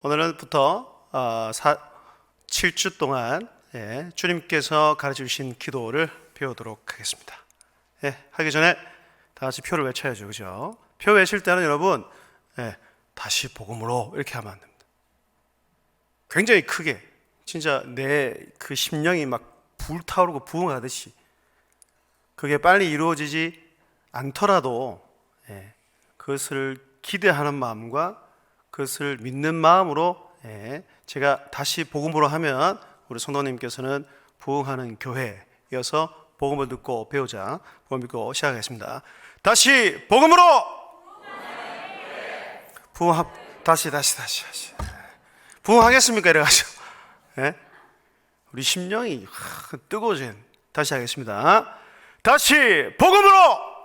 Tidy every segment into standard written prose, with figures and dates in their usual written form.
오늘부터 7주 동안 주님께서 가르쳐 주신 기도를 배우도록 하겠습니다. 하기 전에 다 같이 표를 외쳐야죠, 그죠? 표 외칠 때는 여러분 다시 복음으로 이렇게 하면 안 됩니다. 굉장히 크게, 진짜 내 그 심령이 막 불타오르고 부흥하듯이, 그게 빨리 이루어지지 않더라도 그것을 기대하는 마음과 그것을 믿는 마음으로 제가 다시 복음으로 하면 우리 성도님께서는 부흥하는 교회여서 복음을 듣고 배우자, 복음을 믿고 시작하겠습니다. 다시 복음으로 다시 부흥하겠습니까? 이래가지고 우리 심령이 뜨거워진. 다시 하겠습니다. 다시 복음으로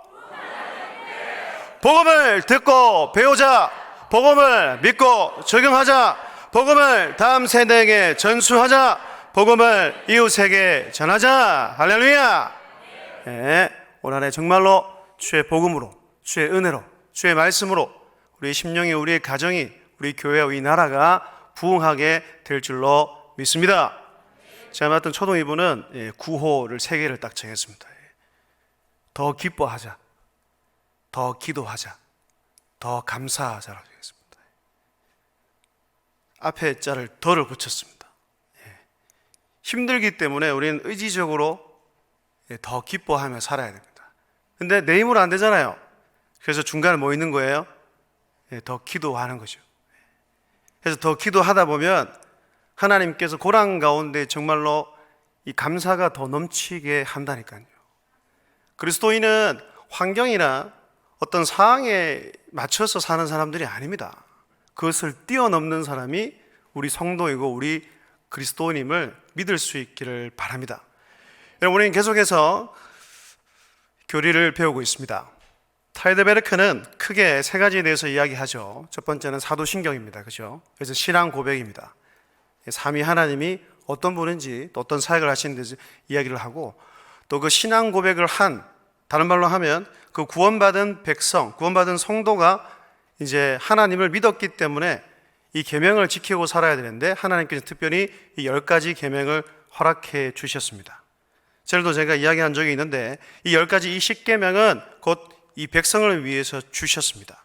복음을 듣고 배우자, 복음을 믿고 적용하자, 복음을 다음 세대에게 전수하자, 복음을 이웃에게 전하자. 할렐루야. 올 한해 정말로 주의 복음으로, 주의 은혜로, 주의 말씀으로 우리 심령이, 우리의 가정이, 우리 교회와 이 나라가 부흥하게 될 줄로 믿습니다. 제가 맡은 초등 2부는 구호를 3개를 딱 정했습니다. 더 기뻐하자, 더 기도하자, 더 감사하자라고 정했습니다. 앞에 자를 더를 붙였습니다. 힘들기 때문에 우리는 의지적으로 더 기뻐하며 살아야 됩니다. 근데 내 힘으로 안 되잖아요. 그래서 중간에 뭐 있는 거예요? 더 기도하는 거죠. 그래서 더 기도하다 보면 하나님께서 고난 가운데 정말로 이 감사가 더 넘치게 한다니까요. 그리스도인은 환경이나 어떤 상황에 맞춰서 사는 사람들이 아닙니다. 그것을 뛰어넘는 사람이 우리 성도이고 우리 그리스도인임을 믿을 수 있기를 바랍니다. 여러분, 우리는 계속해서 교리를 배우고 있습니다. 타이데베르크는 크게 3가지에 대해서 이야기하죠. 첫 번째는 사도신경입니다. 그죠? 그래서 신앙 고백입니다. 삼위 하나님이 어떤 분인지, 또 어떤 사역을 하시는지 이야기를 하고, 또 그 신앙 고백을 다른 말로 하면 그 구원받은 백성, 구원받은 성도가 이제 하나님을 믿었기 때문에 이 계명을 지키고 살아야 되는데 하나님께서 특별히 이 10가지 계명을 허락해 주셨습니다. 전에도 제가 이야기한 적이 있는데 이 10가지 이 10계명은 곧 이 백성을 위해서 주셨습니다.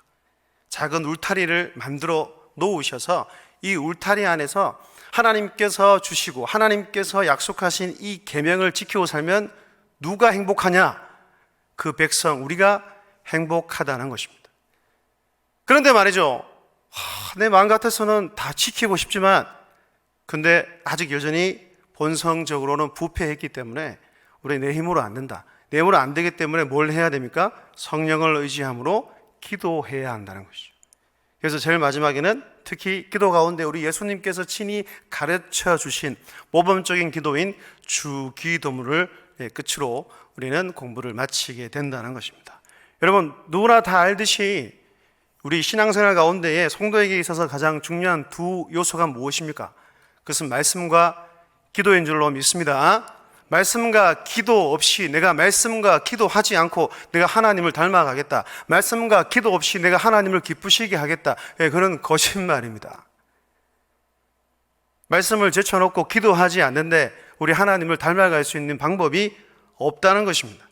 작은 울타리를 만들어 놓으셔서 이 울타리 안에서 하나님께서 주시고 하나님께서 약속하신 이 계명을 지키고 살면 누가 행복하냐? 그 백성, 우리가 행복하다는 것입니다. 그런데 말이죠, 내 마음 같아서는 다 지키고 싶지만 근데 아직 여전히 본성적으로는 부패했기 때문에 우리 내 힘으로 안 된다. 내 힘으로 안 되기 때문에 뭘 해야 됩니까? 성령을 의지함으로 기도해야 한다는 것이죠. 그래서 제일 마지막에는 특히 기도 가운데 우리 예수님께서 친히 가르쳐 주신 모범적인 기도인 주기도문을 끝으로 우리는 공부를 마치게 된다는 것입니다. 여러분, 누구나 다 알듯이 우리 신앙생활 가운데에 성도에게 있어서 가장 중요한 2 요소가 무엇입니까? 그것은 말씀과 기도인 줄로 믿습니다. 말씀과 기도 없이 내가 말씀과 기도하지 않고 내가 하나님을 닮아가겠다, 말씀과 기도 없이 내가 하나님을 기쁘시게 하겠다, 그런 거짓말입니다. 말씀을 제쳐놓고 기도하지 않는데 우리 하나님을 닮아갈 수 있는 방법이 없다는 것입니다.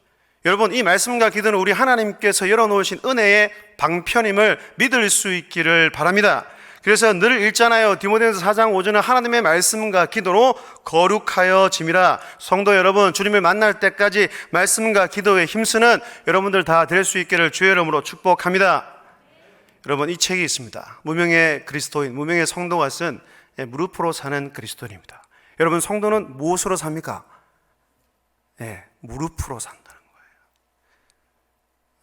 여러분, 이 말씀과 기도는 우리 하나님께서 열어놓으신 은혜의 방편임을 믿을 수 있기를 바랍니다. 그래서 늘 읽잖아요. 디모데전서 4장 5절은 하나님의 말씀과 기도로 거룩하여 짐이라. 성도 여러분, 주님을 만날 때까지 말씀과 기도에 힘쓰는 여러분들 다 될 수 있기를 주의 이름으로 축복합니다. 여러분, 이 책이 있습니다. 무명의 그리스도인, 무명의 성도가 쓴 무릎으로 사는 그리스도인입니다. 여러분, 성도는 무엇으로 삽니까? 무릎으로 산다는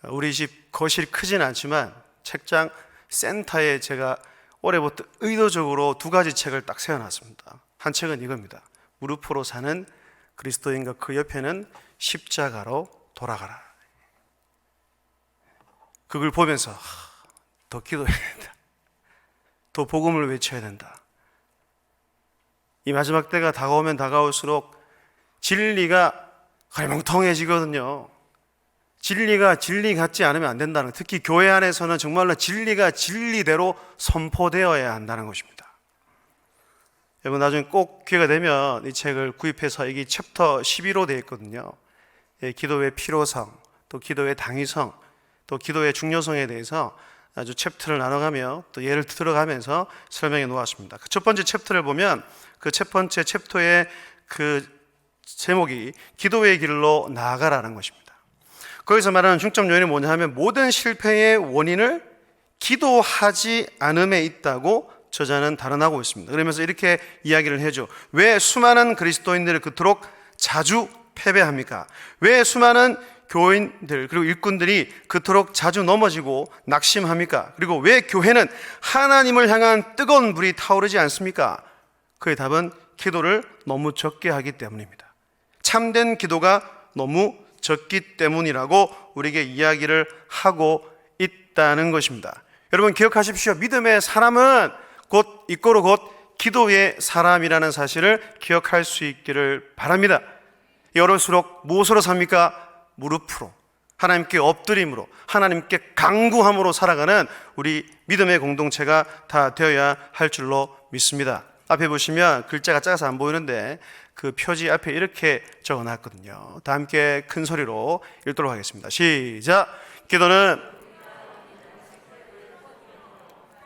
거예요. 우리 집 거실 크진 않지만 책장 센터에 제가 올해부터 의도적으로 2가지 책을 딱 세워놨습니다. 한 책은 이겁니다. 무릎으로 사는 그리스도인과 그 옆에는 십자가로 돌아가라. 그걸 보면서 더 기도해야 된다, 더 복음을 외쳐야 된다. 이 마지막 때가 다가오면 다가올수록 진리가 멍텅해지거든요. 진리가 진리 같지 않으면 안 된다는, 특히 교회 안에서는 정말로 진리가 진리대로 선포되어야 한다는 것입니다. 여러분 나중에 꼭 기회가 되면 이 책을 구입해서 여기 챕터 11로 되어 있거든요. 기도의 필요성, 또 기도의 당위성, 또 기도의 중요성에 대해서 아주 챕터를 나눠가며 또 예를 들어가면서 설명해 놓았습니다. 첫 번째 챕터를 보면 그 첫 번째 챕터의 그 제목이 기도의 길로 나아가라는 것입니다. 거기서 말하는 중점 요인이 뭐냐 하면 모든 실패의 원인을 기도하지 않음에 있다고 저자는 단언하고 있습니다. 그러면서 이렇게 이야기를 해줘. 왜 수많은 그리스도인들을 그토록 자주 패배합니까? 왜 수많은 교인들 그리고 일꾼들이 그토록 자주 넘어지고 낙심합니까? 그리고 왜 교회는 하나님을 향한 뜨거운 불이 타오르지 않습니까? 그의 답은 기도를 너무 적게 하기 때문입니다. 참된 기도가 너무 적기 때문이라고 우리에게 이야기를 하고 있다는 것입니다. 여러분 기억하십시오. 믿음의 사람은 곧 이꼬로 곧 기도의 사람이라는 사실을 기억할 수 있기를 바랍니다. 이럴수록 무엇으로 삽니까? 무릎으로, 하나님께 엎드림으로, 하나님께 간구함으로 살아가는 우리 믿음의 공동체가 다 되어야 할 줄로 믿습니다. 앞에 보시면 글자가 작아서 안 보이는데 그 표지 앞에 이렇게 적어놨거든요. 다 함께 큰 소리로 읽도록 하겠습니다. 시작! 기도는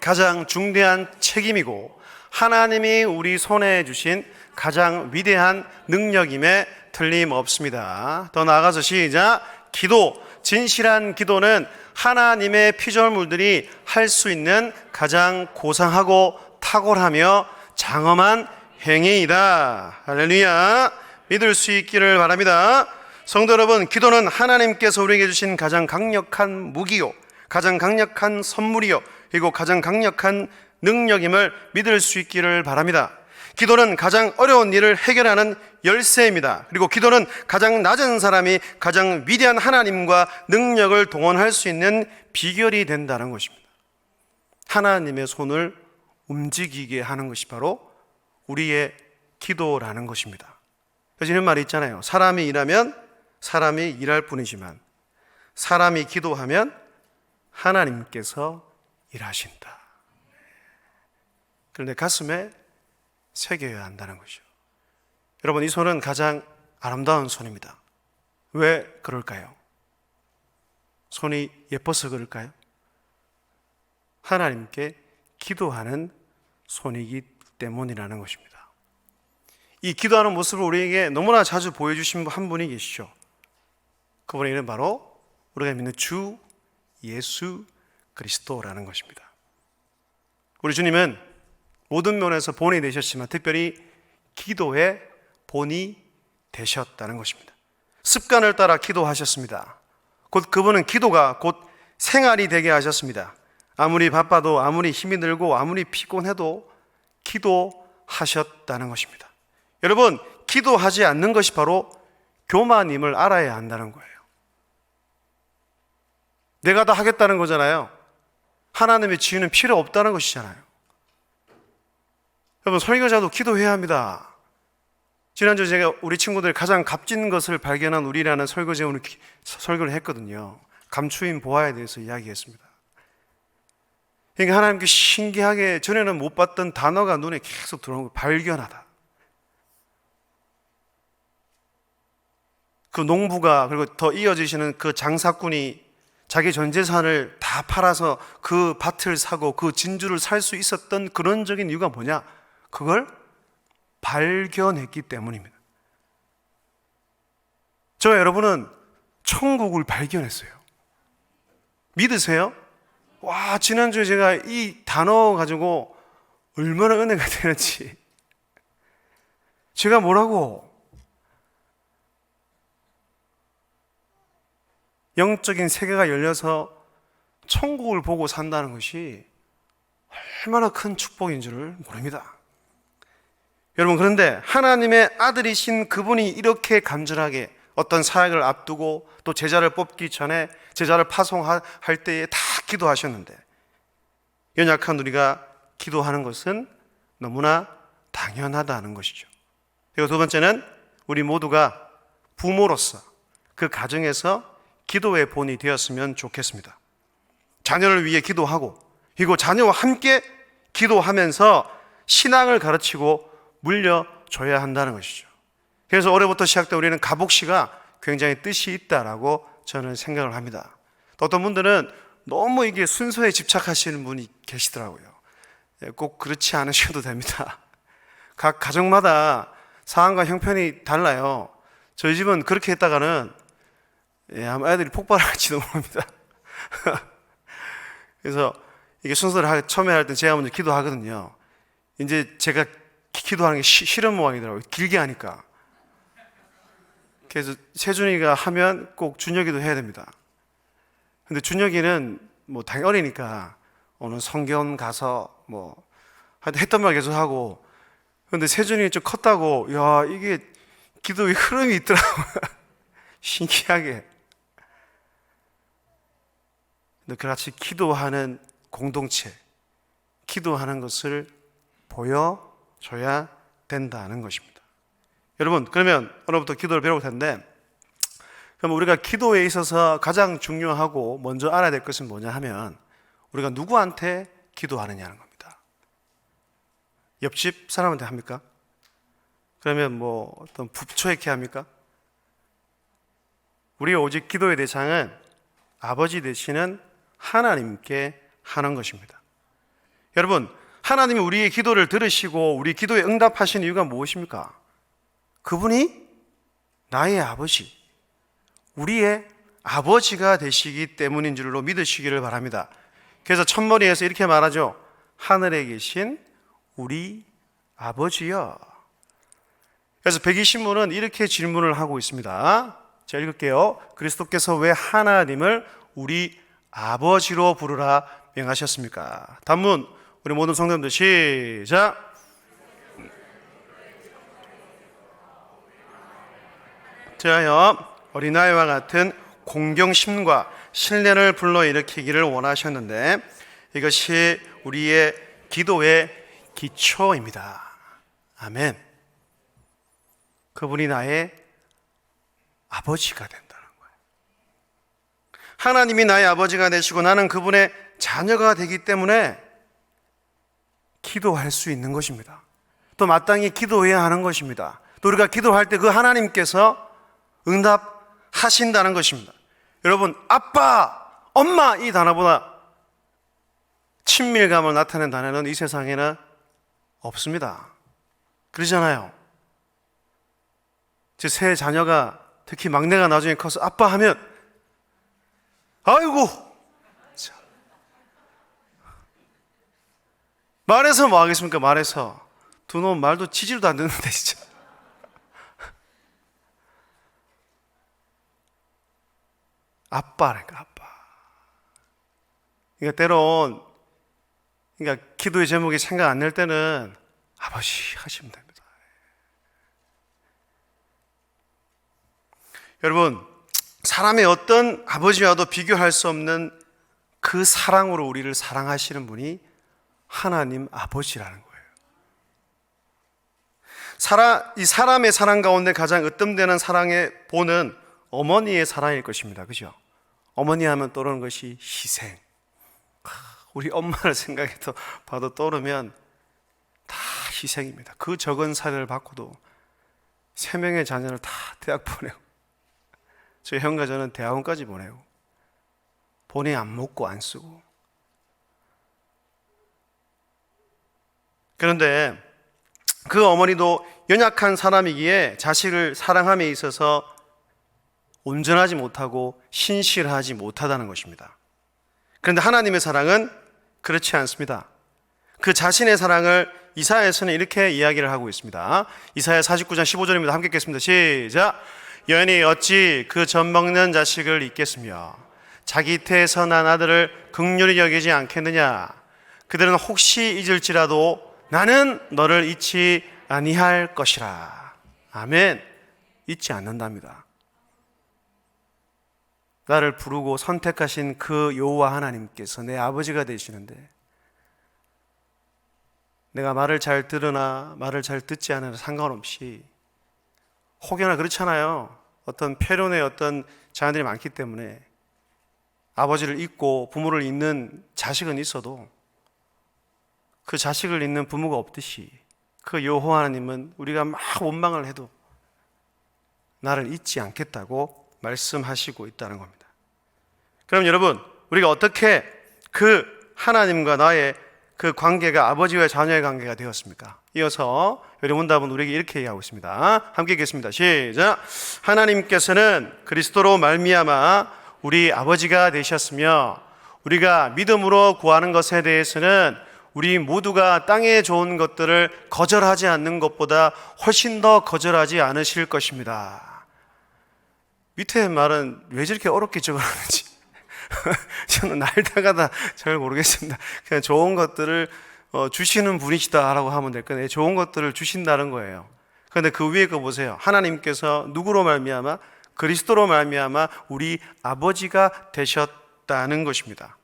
가장 중대한 책임이고 하나님이 우리 손에 주신 가장 위대한 능력임에 틀림없습니다. 더 나아가서 시작! 기도, 진실한 기도는 하나님의 피조물들이 할 수 있는 가장 고상하고 탁월하며 장엄한 행위이다. 할렐루야! 믿을 수 있기를 바랍니다. 성도 여러분, 기도는 하나님께서 우리에게 주신 가장 강력한 무기요, 가장 강력한 선물이요, 그리고 가장 강력한 능력임을 믿을 수 있기를 바랍니다. 기도는 가장 어려운 일을 해결하는 열쇠입니다. 그리고 기도는 가장 낮은 사람이 가장 위대한 하나님과 능력을 동원할 수 있는 비결이 된다는 것입니다. 하나님의 손을 움직이게 하는 것이 바로 우리의 기도라는 것입니다. 그래서 이런 말이 있잖아요. 사람이 일하면 사람이 일할 뿐이지만 사람이 기도하면 하나님께서 일하신다. 그런데 가슴에 새겨야 한다는 것이죠. 여러분, 이 손은 가장 아름다운 손입니다. 왜 그럴까요? 손이 예뻐서 그럴까요? 하나님께 기도하는 손이기 때문이라는 것입니다. 이 기도하는 모습을 우리에게 너무나 자주 보여주신 한 분이 계시죠. 그분의 이름 바로 우리가 믿는 주 예수 그리스도라는 것입니다. 우리 주님은 모든 면에서 본이 되셨지만 특별히 기도의 본이 되셨다는 것입니다. 습관을 따라 기도하셨습니다. 곧 그분은 기도가 곧 생활이 되게 하셨습니다. 아무리 바빠도 아무리 힘이 들고 아무리 피곤해도 기도하셨다는 것입니다. 여러분, 기도하지 않는 것이 바로 교만임을 알아야 한다는 거예요. 내가 다 하겠다는 거잖아요. 하나님의 지위는 필요 없다는 것이잖아요. 여러분, 설교자도 기도해야 합니다. 지난주에 제가 우리 친구들이 가장 값진 것을 발견한 우리라는 설교제 오늘 설교를 했거든요. 감추인 보화에 대해서 이야기했습니다. 그러니까 하나님께 신기하게 전에는 못 봤던 단어가 눈에 계속 들어오는 거, 발견하다. 그 농부가 그리고 더 이어지시는 그 장사꾼이 자기 전 재산을 다 팔아서 그 밭을 사고 그 진주를 살 수 있었던 근원적인 이유가 뭐냐? 그걸 발견했기 때문입니다. 저와 여러분은 천국을 발견했어요. 믿으세요? 와, 지난주에 제가 이 단어 가지고 얼마나 은혜가 되는지. 제가 뭐라고? 영적인 세계가 열려서 천국을 보고 산다는 것이 얼마나 큰 축복인 줄을 모릅니다. 여러분, 그런데 하나님의 아들이신 그분이 이렇게 간절하게 어떤 사역을 앞두고 또 제자를 뽑기 전에 제자를 파송할 때에 다 기도하셨는데 연약한 우리가 기도하는 것은 너무나 당연하다는 것이죠. 그리고 두 번째는 우리 모두가 부모로서 그 가정에서 기도의 본이 되었으면 좋겠습니다. 자녀를 위해 기도하고 그리고 자녀와 함께 기도하면서 신앙을 가르치고 물려줘야 한다는 것이죠. 그래서 올해부터 시작된 우리는 가복시가 굉장히 뜻이 있다라고 저는 생각을 합니다. 또 어떤 분들은 너무 이게 순서에 집착하시는 분이 계시더라고요. 꼭 그렇지 않으셔도 됩니다. 각 가정마다 사안과 형편이 달라요. 저희 집은 그렇게 했다가는 아마 애들이 폭발할지도 모릅니다. 그래서 이게 순서를 처음에 할 때 제가 먼저 기도하거든요. 이제 제가 기도하는 게 싫은 모양이더라고요. 길게 하니까. 그래서 세준이가 하면 꼭 준혁이도 해야 됩니다. 근데 준혁이는 뭐 당연히 어리니까 오늘 성경 가서 뭐 하여튼 했던 말 계속 하고, 근데 세준이 좀 컸다고 야 이게 기도의 흐름이 있더라고요. 신기하게. 근데 그같이 기도하는 공동체, 기도하는 것을 보여줘야 된다는 것입니다. 여러분, 그러면 오늘부터 기도를 배울 텐데, 그럼 우리가 기도에 있어서 가장 중요하고 먼저 알아야 될 것은 뭐냐 하면 우리가 누구한테 기도하느냐는 겁니다. 옆집 사람한테 합니까? 그러면 뭐 어떤 부처에게 합니까? 우리의 오직 기도의 대상은 아버지 되시는 하나님께 하는 것입니다. 여러분, 하나님이 우리의 기도를 들으시고 우리 기도에 응답하신 이유가 무엇입니까? 그분이 나의 아버지, 우리의 아버지가 되시기 때문인 줄로 믿으시기를 바랍니다. 그래서 첫머리에서 이렇게 말하죠. 하늘에 계신 우리 아버지여. 그래서 백이신문은 이렇게 질문을 하고 있습니다. 제가 읽을게요. 그리스도께서 왜 하나님을 우리 아버지로 부르라 명하셨습니까? 단문, 우리 모든 성도님들 시작. 저하여 어린아이와 같은 공경심과 신뢰를 불러일으키기를 원하셨는데 이것이 우리의 기도의 기초입니다. 아멘. 그분이 나의 아버지가 된다는 거예요. 하나님이 나의 아버지가 되시고 나는 그분의 자녀가 되기 때문에 기도할 수 있는 것입니다. 또 마땅히 기도해야 하는 것입니다. 또 우리가 기도할 때 그 하나님께서 응답하신다는 것입니다. 여러분, 아빠, 엄마 이 단어보다 친밀감을 나타내는 단어는 이 세상에는 없습니다. 그러잖아요. 제 새 자녀가 특히 막내가 나중에 커서 아빠 하면 아이고 자. 말해서 뭐 하겠습니까? 말해서 두 놈 말도 치지도 안 듣는데 진짜. 아빠랄까 아빠. 그러니까 때론 기도의 제목이 생각 안 날 때는 아버지 하시면 됩니다. 여러분, 사람의 어떤 아버지와도 비교할 수 없는 그 사랑으로 우리를 사랑하시는 분이 하나님 아버지라는 거예요. 이 사람의 사랑 가운데 가장 으뜸되는 사랑의 본은 어머니의 사랑일 것입니다. 그죠? 어머니 하면 떠오르는 것이 희생. 우리 엄마를 생각해도 봐도 떠오르면 다 희생입니다. 그 적은 사례를 받고도 3명의 자녀를 다 대학 보내고 저희 형과 저는 대학원까지 보내고 본인 안 먹고 안 쓰고. 그런데 그 어머니도 연약한 사람이기에 자식을 사랑함에 있어서 온전하지 못하고 신실하지 못하다는 것입니다. 그런데 하나님의 사랑은 그렇지 않습니다. 그 자신의 사랑을 이사야에서는 이렇게 이야기를 하고 있습니다. 이사야 49장 15절입니다. 함께 읽겠습니다. 시작. 여인이 어찌 그 젖 먹는 자식을 잊겠으며 자기 태에서 난 아들을 긍휼히 여기지 않겠느냐. 그들은 혹시 잊을지라도 나는 너를 잊지 아니할 것이라. 아멘. 잊지 않는답니다. 나를 부르고 선택하신 그 여호와 하나님께서 내 아버지가 되시는데 내가 말을 잘 들으나 말을 잘 듣지 않으나 상관없이, 혹여나 그렇잖아요. 어떤 폐륜의 어떤 자녀들이 많기 때문에 아버지를 잊고 부모를 잊는 자식은 있어도 그 자식을 잊는 부모가 없듯이 그 여호와 하나님은 우리가 막 원망을 해도 나를 잊지 않겠다고 말씀하시고 있다는 겁니다. 그럼 여러분, 우리가 어떻게 그 하나님과 나의 그 관계가 아버지와 자녀의 관계가 되었습니까? 이어서 여러분 답은 우리에게 이렇게 얘기하고 있습니다. 함께 읽겠습니다. 시작. 하나님께서는 그리스도로 말미암아 우리 아버지가 되셨으며 우리가 믿음으로 구하는 것에 대해서는 우리 모두가 땅에 좋은 것들을 거절하지 않는 것보다 훨씬 더 거절하지 않으실 것입니다. 밑에 말은 왜 저렇게 어렵게 적어놨는지 저는 알다가다 잘 모르겠습니다. 그냥 좋은 것들을 주시는 분이시다라고 하면 될 거예요. 좋은 것들을 주신다는 거예요. 그런데 그 위에 거 보세요. 하나님께서 누구로 말미암아? 그리스도로 말미암아 우리 아버지가 되셨다는 것입니다.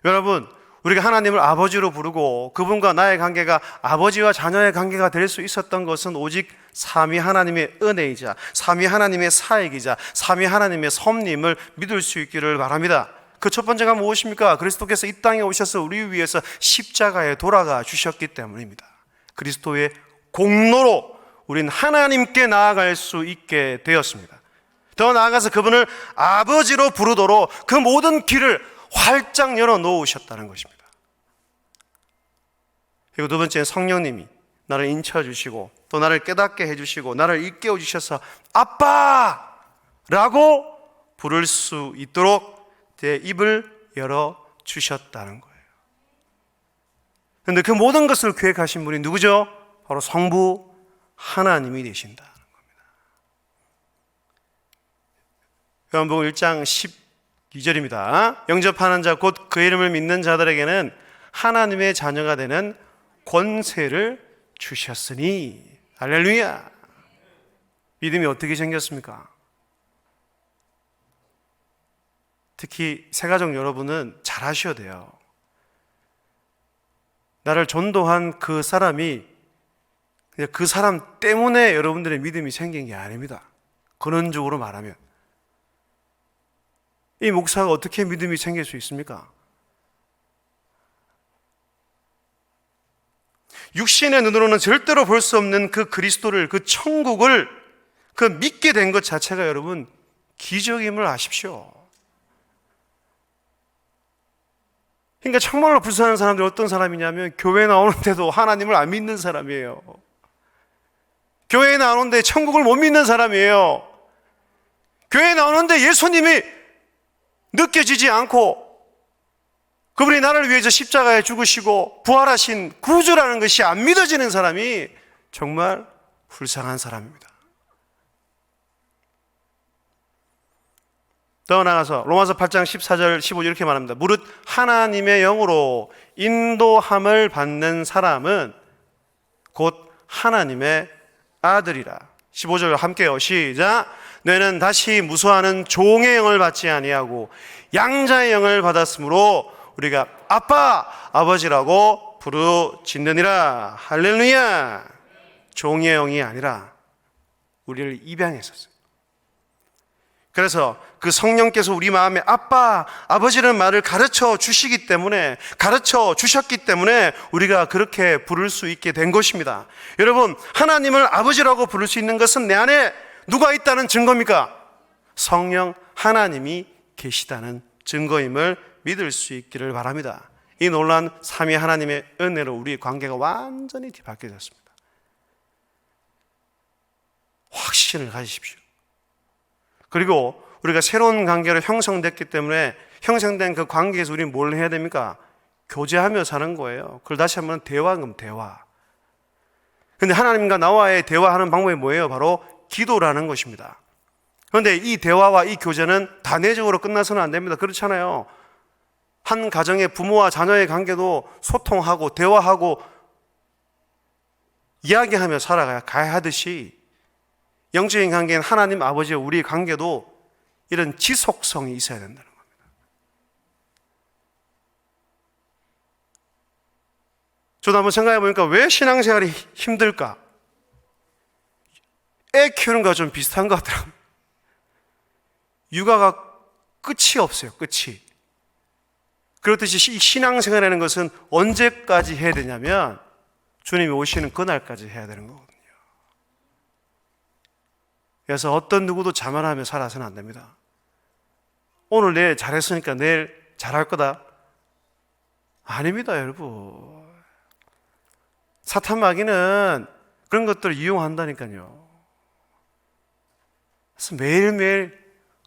여러분, 우리가 하나님을 아버지로 부르고 그분과 나의 관계가 아버지와 자녀의 관계가 될 수 있었던 것은 오직 삼위 하나님의 은혜이자 삼위 하나님의 사역이자 삼위 하나님의 섭림을 믿을 수 있기를 바랍니다. 그 첫 번째가 무엇입니까? 그리스도께서 이 땅에 오셔서 우리 위해서 십자가에 돌아가 주셨기 때문입니다. 그리스도의 공로로 우린 하나님께 나아갈 수 있게 되었습니다. 더 나아가서 그분을 아버지로 부르도록 그 모든 길을 활짝 열어 놓으셨다는 것입니다. 그리고 두 번째는 성령님이 나를 인쳐주시고 또 나를 깨닫게 해주시고 나를 일깨워 주셔서 아빠라고 부를 수 있도록 제 입을 열어 주셨다는 거예요. 그런데 그 모든 것을 계획하신 분이 누구죠? 바로 성부 하나님이 되신다는 겁니다. 요한복음 1장 12절입니다. 영접하는 자 곧 그 이름을 믿는 자들에게는 하나님의 자녀가 되는 권세를 주셨으니. 할렐루야. 믿음이 어떻게 생겼습니까? 특히 새가족 여러분은 잘 아셔야 돼요. 나를 전도한 그 사람이 그냥 그 사람 때문에 여러분들의 믿음이 생긴 게 아닙니다. 근원적으로 말하면 이 목사가 어떻게 믿음이 생길 수 있습니까? 육신의 눈으로는 절대로 볼 수 없는 그 그리스도를, 그 천국을 그 믿게 된 것 자체가 여러분 기적임을 아십시오. 그러니까 정말로 불쌍한 사람들이 어떤 사람이냐면 교회 나오는데도 하나님을 안 믿는 사람이에요. 교회에 나오는데 천국을 못 믿는 사람이에요. 교회에 나오는데 예수님이 느껴지지 않고 그분이 나를 위해서 십자가에 죽으시고 부활하신 구주라는 것이 안 믿어지는 사람이 정말 불쌍한 사람입니다. 더 나아가서 로마서 8장 14절 15절 이렇게 말합니다. 무릇 하나님의 영으로 인도함을 받는 사람은 곧 하나님의 아들이라. 15절 함께요. 시작. 너희는 다시 무수하는 종의 영을 받지 아니하고 양자의 영을 받았으므로 우리가 아빠, 아버지라고 부르짖느니라. 할렐루야. 종의 영이 아니라 우리를 입양했었어요. 그래서 그 성령께서 우리 마음에 아빠, 아버지라는 말을 가르쳐 주시기 때문에, 가르쳐 주셨기 때문에 우리가 그렇게 부를 수 있게 된 것입니다. 여러분, 하나님을 아버지라고 부를 수 있는 것은 내 안에 누가 있다는 증거입니까? 성령 하나님이 계시다는 증거임을 믿을 수 있기를 바랍니다. 이 놀라운 삼위 하나님의 은혜로 우리의 관계가 완전히 뒤바뀌어졌습니다. 확신을 가지십시오. 그리고 우리가 새로운 관계로 형성됐기 때문에 형성된 그 관계에서 우리는 뭘 해야 됩니까? 교제하며 사는 거예요. 그걸 다시 한번 대화는 대화. 근데 하나님과 나와의 대화하는 방법이 뭐예요? 바로 기도라는 것입니다. 그런데 이 대화와 이 교제는 단회적으로 끝나서는 안 됩니다. 그렇잖아요. 한 가정의 부모와 자녀의 관계도 소통하고 대화하고 이야기하며 살아가야 하듯이 영적인 관계인 하나님 아버지와 우리의 관계도 이런 지속성이 있어야 된다는 겁니다. 저도 한번 생각해 보니까 왜 신앙생활이 힘들까? 애 키우는 거와 좀 비슷한 것 같더라고요. 육아가 끝이 없어요. 끝이. 그렇듯이 이 신앙생활이라는 것은 언제까지 해야 되냐면 주님이 오시는 그날까지 해야 되는 거거든요. 그래서 어떤 누구도 자만하며 살아서는 안 됩니다. 오늘 내일 잘했으니까 내일 잘할 거다. 아닙니다, 여러분. 사탄 마귀는 그런 것들을 이용한다니까요. 그래서 매일매일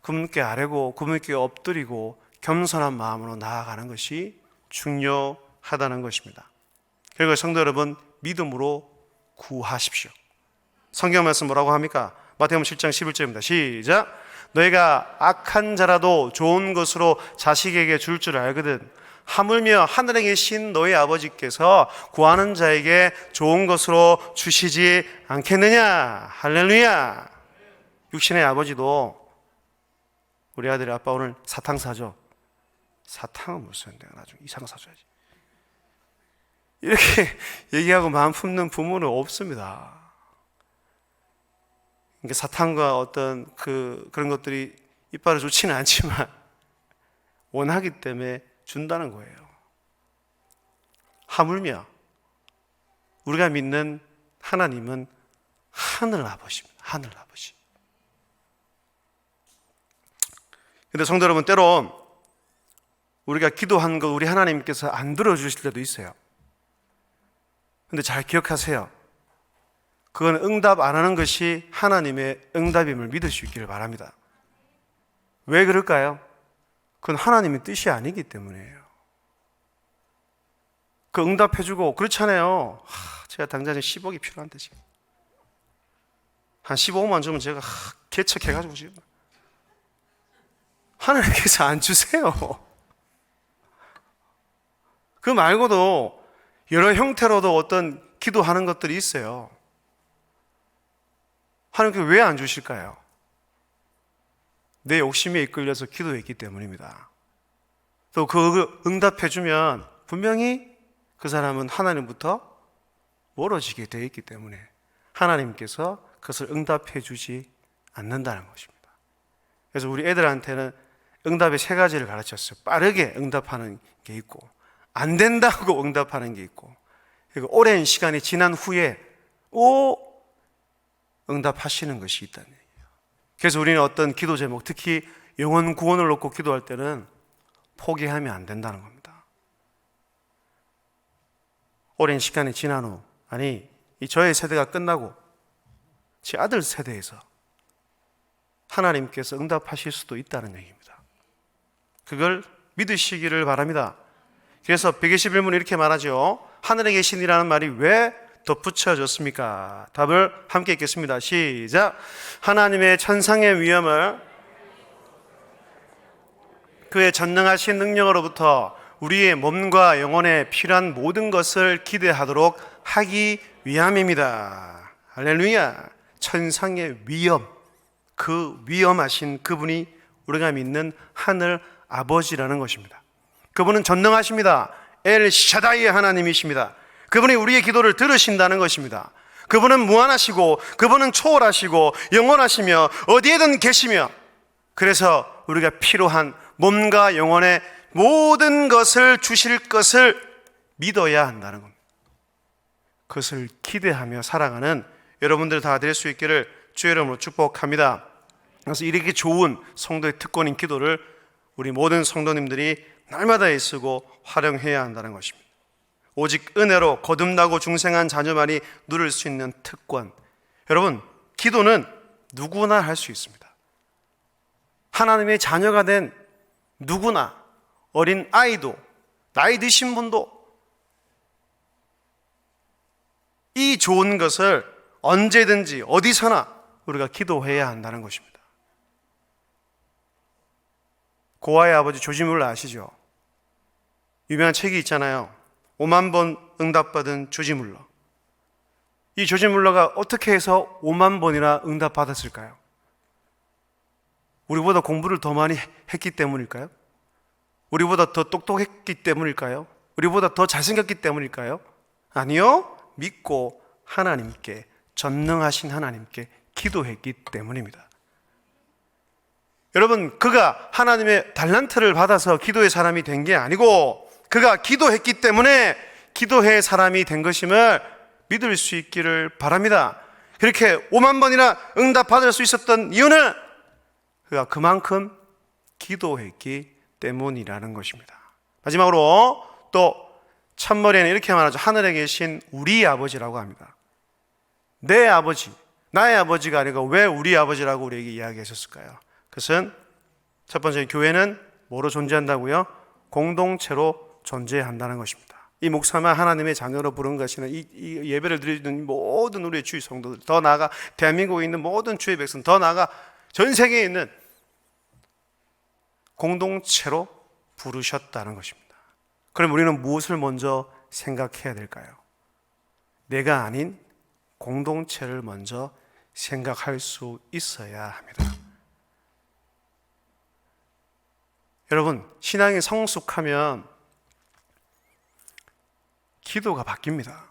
그분께 아뢰고 그분께 엎드리고 겸손한 마음으로 나아가는 것이 중요하다는 것입니다. 그리고 성도 여러분, 믿음으로 구하십시오. 성경 말씀 뭐라고 합니까? 마태복음 7장 11절입니다. 시작. 너희가 악한 자라도 좋은 것으로 자식에게 줄 줄 알거든 하물며 하늘에 계신 너희 아버지께서 구하는 자에게 좋은 것으로 주시지 않겠느냐. 할렐루야. 육신의 아버지도 우리 아들이 아빠 오늘 사탕 사줘. 사탕은 무슨 내가 나중에 이상 사줘야지. 이렇게 얘기하고 마음 품는 부모는 없습니다. 그러니까 사탕과 어떤 그런 것들이 이빨에 좋지는 않지만 원하기 때문에 준다는 거예요. 하물며 우리가 믿는 하나님은 하늘 아버지입니다. 하늘 아버지. 근데 성도 여러분, 때로 우리가 기도한 거 우리 하나님께서 안 들어주실 때도 있어요. 근데 잘 기억하세요. 그건 응답 안 하는 것이 하나님의 응답임을 믿을 수 있기를 바랍니다. 왜 그럴까요? 그건 하나님의 뜻이 아니기 때문이에요. 그 응답해주고 그렇잖아요. 제가 당장 10억이 필요한데 지금 한 15억만 주면 제가 개척해가지고 지금 하나님께서 안 주세요. 그 말고도 여러 형태로도 어떤 기도하는 것들이 있어요. 하나님께서 왜 안 주실까요? 내 욕심에 이끌려서 기도했기 때문입니다. 또 그 응답해주면 분명히 그 사람은 하나님부터 멀어지게 되어 있기 때문에 하나님께서 그것을 응답해 주지 않는다는 것입니다. 그래서 우리 애들한테는 응답의 3가지를 가르쳤어요. 빠르게 응답하는 게 있고, 안 된다고 응답하는 게 있고, 그리고 오랜 시간이 지난 후에 응답하시는 것이 있다는 얘기예요. 그래서 우리는 어떤 기도 제목, 특히 영혼 구원을 놓고 기도할 때는 포기하면 안 된다는 겁니다. 오랜 시간이 지난 후, 저의 세대가 끝나고 제 아들 세대에서 하나님께서 응답하실 수도 있다는 얘기입니다. 그걸 믿으시기를 바랍니다. 그래서 121문 이렇게 말하죠. 하늘에 계신이라는 말이 왜 덧붙여졌습니까? 답을 함께 읽겠습니다. 시작. 하나님의 천상의 위엄을 그의 전능하신 능력으로부터 우리의 몸과 영혼에 필요한 모든 것을 기대하도록 하기 위함입니다. 할렐루야. 천상의 위엄, 그 위엄하신 그분이 우리가 믿는 하늘 아버지라는 것입니다. 그분은 전능하십니다. 엘 샤다이의 하나님이십니다. 그분이 우리의 기도를 들으신다는 것입니다. 그분은 무한하시고 그분은 초월하시고 영원하시며 어디에든 계시며, 그래서 우리가 필요한 몸과 영혼의 모든 것을 주실 것을 믿어야 한다는 겁니다. 그것을 기대하며 살아가는 여러분들 다 될 수 있기를 주의 이름으로 축복합니다. 그래서 이렇게 좋은 성도의 특권인 기도를 우리 모든 성도님들이 날마다 애쓰고 활용해야 한다는 것입니다. 오직 은혜로 거듭나고 중생한 자녀만이 누릴 수 있는 특권. 여러분, 기도는 누구나 할 수 있습니다. 하나님의 자녀가 된 누구나, 어린 아이도, 나이 드신 분도 이 좋은 것을 언제든지 어디서나 우리가 기도해야 한다는 것입니다. 고아의 아버지 조지 뮬러 아시죠? 유명한 책이 있잖아요. 5만 번 응답받은 조지 뮬러. 이 조지 뮬러가 어떻게 해서 5만 번이나 응답받았을까요? 우리보다 공부를 더 많이 했기 때문일까요? 우리보다 더 똑똑했기 때문일까요? 우리보다 더 잘생겼기 때문일까요? 아니요. 믿고 하나님께, 전능하신 하나님께 기도했기 때문입니다. 여러분, 그가 하나님의 달란트를 받아서 기도의 사람이 된 게 아니고 그가 기도했기 때문에 기도의 사람이 된 것임을 믿을 수 있기를 바랍니다. 그렇게 5만 번이나 응답받을 수 있었던 이유는 그가 그만큼 기도했기 때문이라는 것입니다. 마지막으로 또 첫머리에는 이렇게 말하죠. 하늘에 계신 우리 아버지라고 합니다. 내 아버지, 나의 아버지가 아니고 왜 우리 아버지라고 우리에게 이야기하셨을까요? 그것은 첫 번째, 교회는 뭐로 존재한다고요? 공동체로 존재한다는 것입니다. 이 목사만 하나님의 자녀로 부른 것이는 이 예배를 드리는 모든 우리의 주의 성도들, 더 나아가 대한민국에 있는 모든 주의 백성, 더 나아가 전 세계에 있는 공동체로 부르셨다는 것입니다. 그럼 우리는 무엇을 먼저 생각해야 될까요? 내가 아닌 공동체를 먼저 생각할 수 있어야 합니다. 여러분, 신앙이 성숙하면 기도가 바뀝니다.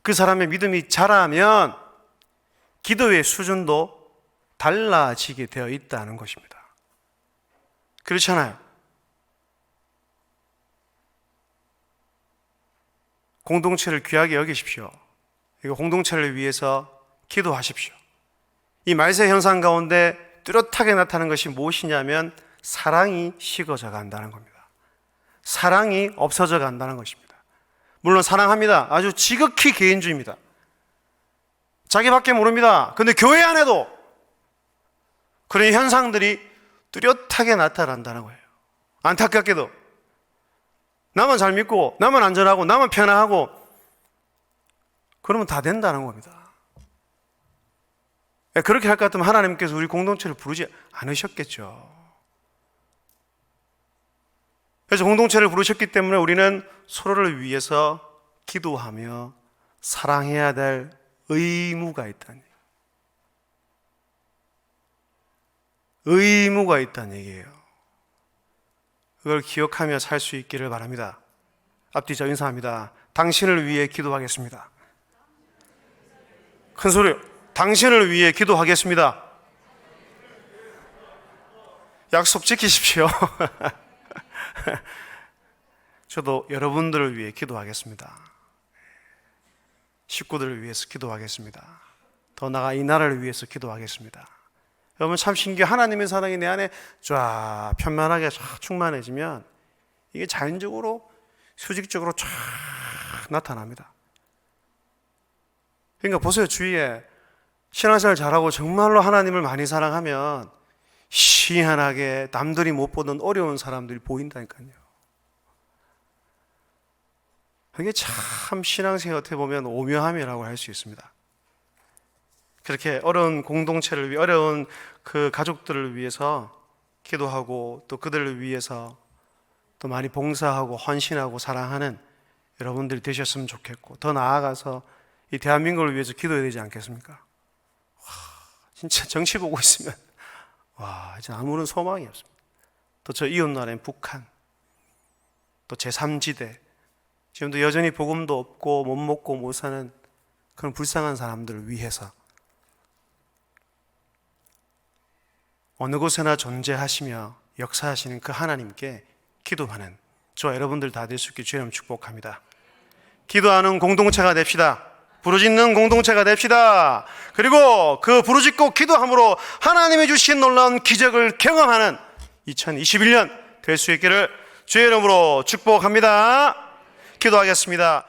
그 사람의 믿음이 자라면 기도의 수준도 달라지게 되어 있다는 것입니다. 그렇잖아요. 공동체를 귀하게 여기십시오. 이거 공동체를 위해서 기도하십시오. 이 말세 현상 가운데 뚜렷하게 나타나는 것이 무엇이냐면 사랑이 식어져 간다는 겁니다. 사랑이 없어져 간다는 것입니다. 물론 사랑합니다. 아주 지극히 개인주의입니다. 자기밖에 모릅니다. 근데 교회 안에도 그런 현상들이 뚜렷하게 나타난다는 거예요. 안타깝게도 나만 잘 믿고 나만 안전하고 나만 편안하고 그러면 다 된다는 겁니다. 그렇게 할 것 같으면 하나님께서 우리 공동체를 부르지 않으셨겠죠. 그래서 공동체를 부르셨기 때문에 우리는 서로를 위해서 기도하며 사랑해야 될 의무가 있다는 얘기예요. 의무가 있다는 얘기예요. 그걸 기억하며 살 수 있기를 바랍니다. 앞뒤 저 인사합니다. 당신을 위해 기도하겠습니다. 큰 소리요. 당신을 위해 기도하겠습니다. 약속 지키십시오. 저도 여러분들을 위해 기도하겠습니다. 식구들을 위해서 기도하겠습니다. 더 나아가 이 나라를 위해서 기도하겠습니다. 여러분 참 신기해. 하나님의 사랑이 내 안에 쫙 편만하게 쫙 충만해지면 이게 자연적으로 수직적으로 쫙 나타납니다. 그러니까 보세요. 주위에 신앙생활 잘하고 정말로 하나님을 많이 사랑하면 희한하게 남들이 못 보던 어려운 사람들이 보인다니까요. 그게 참 신앙생활 어떻게 보면 오묘함이라고 할 수 있습니다. 그렇게 어려운 공동체를 위해, 어려운 그 가족들을 위해서 기도하고 또 그들을 위해서 또 많이 봉사하고 헌신하고 사랑하는 여러분들이 되셨으면 좋겠고, 더 나아가서 이 대한민국을 위해서 기도해야 되지 않겠습니까? 와, 진짜 정치 보고 있으면 와, 이제 아무런 소망이 없습니다. 또 저 이웃나라인 북한, 또 제3지대, 지금도 여전히 복음도 없고 못 먹고 못 사는 그런 불쌍한 사람들을 위해서 어느 곳에나 존재하시며 역사하시는 그 하나님께 기도하는 저와 여러분들 다 될 수 있게 주님 축복합니다. 기도하는 공동체가 됩시다. 부르짖는 공동체가 됩시다. 그리고 그 부르짖고 기도함으로 하나님이 주신 놀라운 기적을 경험하는 2021년 될 수 있기를 주의 이름으로 축복합니다. 기도하겠습니다.